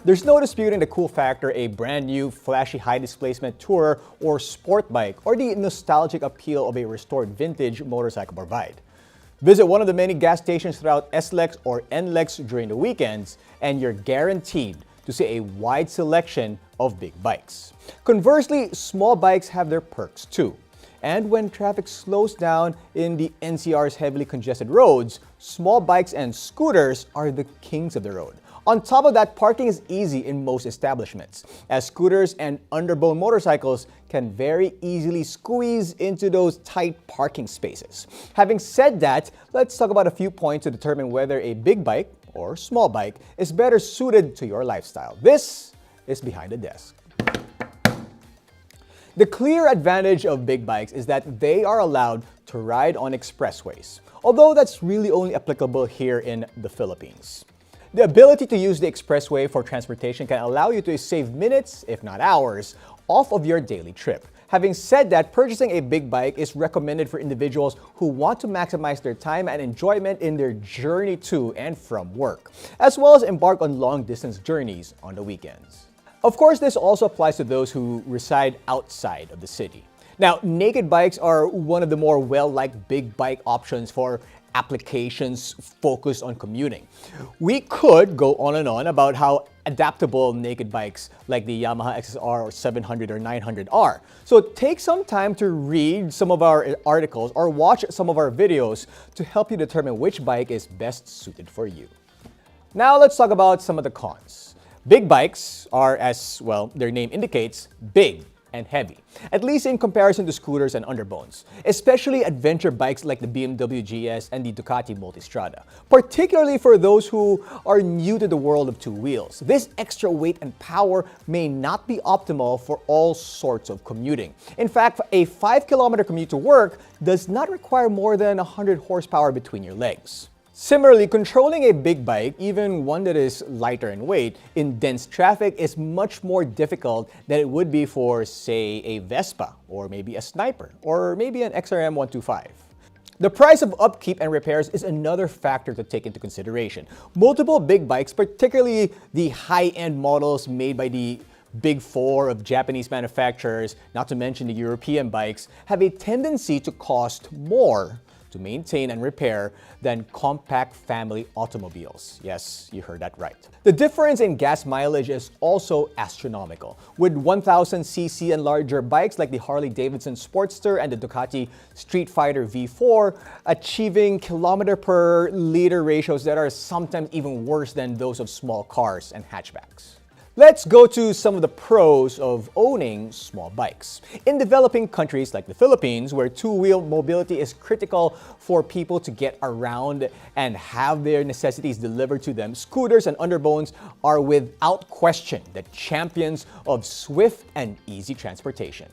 There's no disputing the cool factor a brand new, flashy high-displacement tourer or sport bike or the nostalgic appeal of a restored vintage motorcycle provide. Visit one of the many gas stations throughout SLEX or NLEX during the weekends and you're guaranteed to see a wide selection of big bikes. Conversely, small bikes have their perks too. And when traffic slows down in the NCR's heavily congested roads, small bikes and scooters are the kings of the road. On top of that, parking is easy in most establishments, as scooters and underbone motorcycles can very easily squeeze into those tight parking spaces. Having said that, let's talk about a few points to determine whether a big bike or small bike is better suited to your lifestyle. This is Behind the Desk. The clear advantage of big bikes is that they are allowed to ride on expressways, although that's really only applicable here in the Philippines. The ability to use the expressway for transportation can allow you to save minutes, if not hours, off of your daily trip. Having said that, purchasing a big bike is recommended for individuals who want to maximize their time and enjoyment in their journey to and from work, as well as embark on long-distance journeys on the weekends. Of course, this also applies to those who reside outside of the city. Now, naked bikes are one of the more well-liked big bike options for applications focused on commuting. We could go on and on about how adaptable naked bikes like the Yamaha XSR or 700 or 900 are. So take some time to read some of our articles or watch some of our videos to help you determine which bike is best suited for you. Now let's talk about some of the cons. Big bikes are, as well their name indicates, big and heavy, at least in comparison to scooters and underbones, especially adventure bikes like the BMW GS and the Ducati Multistrada, particularly for those who are new to the world of two wheels. This extra weight and power may not be optimal for all sorts of commuting. In fact, a 5-kilometer commute to work does not require more than 100 horsepower between your legs. Similarly, controlling a big bike, even one that is lighter in weight, in dense traffic is much more difficult than it would be for, say, a Vespa, or maybe a Sniper, or maybe an XRM 125. The price of upkeep and repairs is another factor to take into consideration. Multiple big bikes, particularly the high-end models made by the Big Four of Japanese manufacturers, not to mention the European bikes, have a tendency to cost more to maintain and repair than compact family automobiles. Yes, you heard that right. The difference in gas mileage is also astronomical, with 1000cc and larger bikes like the Harley-Davidson Sportster and the Ducati Street Fighter V4 achieving kilometer per liter ratios that are sometimes even worse than those of small cars and hatchbacks. Let's go to some of the pros of owning small bikes. In developing countries like the Philippines, where two-wheel mobility is critical for people to get around and have their necessities delivered to them, scooters and underbones are without question the champions of swift and easy transportation.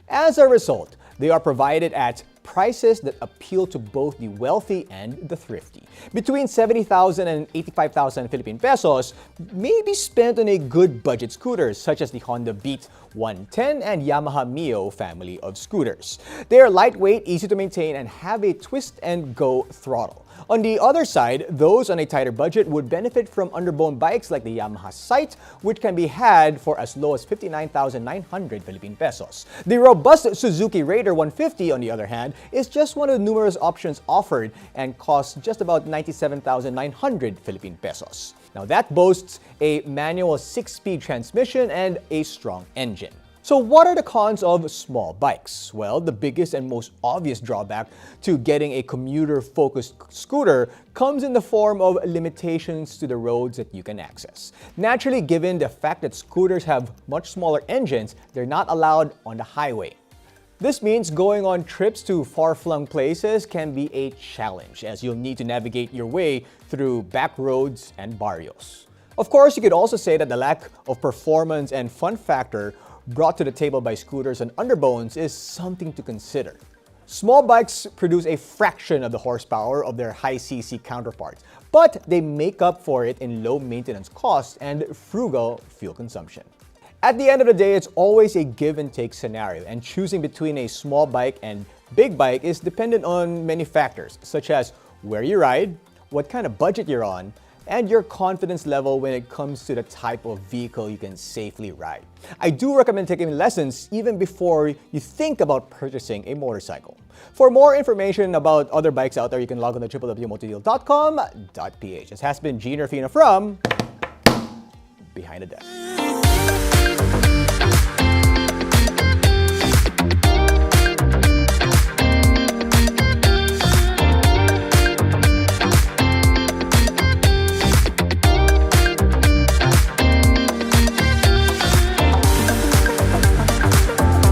As a result, they are provided at prices that appeal to both the wealthy and the thrifty. Between 70,000 and 85,000 Philippine pesos may be spent on a good budget scooter such as the Honda Beat 110 and Yamaha Mio family of scooters. They are lightweight, easy to maintain, and have a twist-and-go throttle. On the other side, those on a tighter budget would benefit from underbone bikes like the Yamaha Sight, which can be had for as low as 59,900 Philippine pesos. The robust Suzuki Raider 150, on the other hand, is just one of the numerous options offered and costs just about 97,900 Philippine pesos. Now that boasts a manual 6-speed transmission and a strong engine. So what are the cons of small bikes? Well, the biggest and most obvious drawback to getting a commuter-focused scooter comes in the form of limitations to the roads that you can access. Naturally, given the fact that scooters have much smaller engines, they're not allowed on the highway. This means going on trips to far-flung places can be a challenge, as you'll need to navigate your way through back roads and barrios. Of course, you could also say that the lack of performance and fun factor brought to the table by scooters and underbones is something to consider. Small bikes produce a fraction of the horsepower of their high-cc counterparts, but they make up for it in low maintenance costs and frugal fuel consumption. At the end of the day, it's always a give-and-take scenario, and choosing between a small bike and big bike is dependent on many factors, such as where you ride, what kind of budget you're on, and your confidence level when it comes to the type of vehicle you can safely ride. I do recommend taking lessons even before you think about purchasing a motorcycle. For more information about other bikes out there, you can log on to www.motodeal.com.ph. This has been Gene Rafina from Behind the Desk.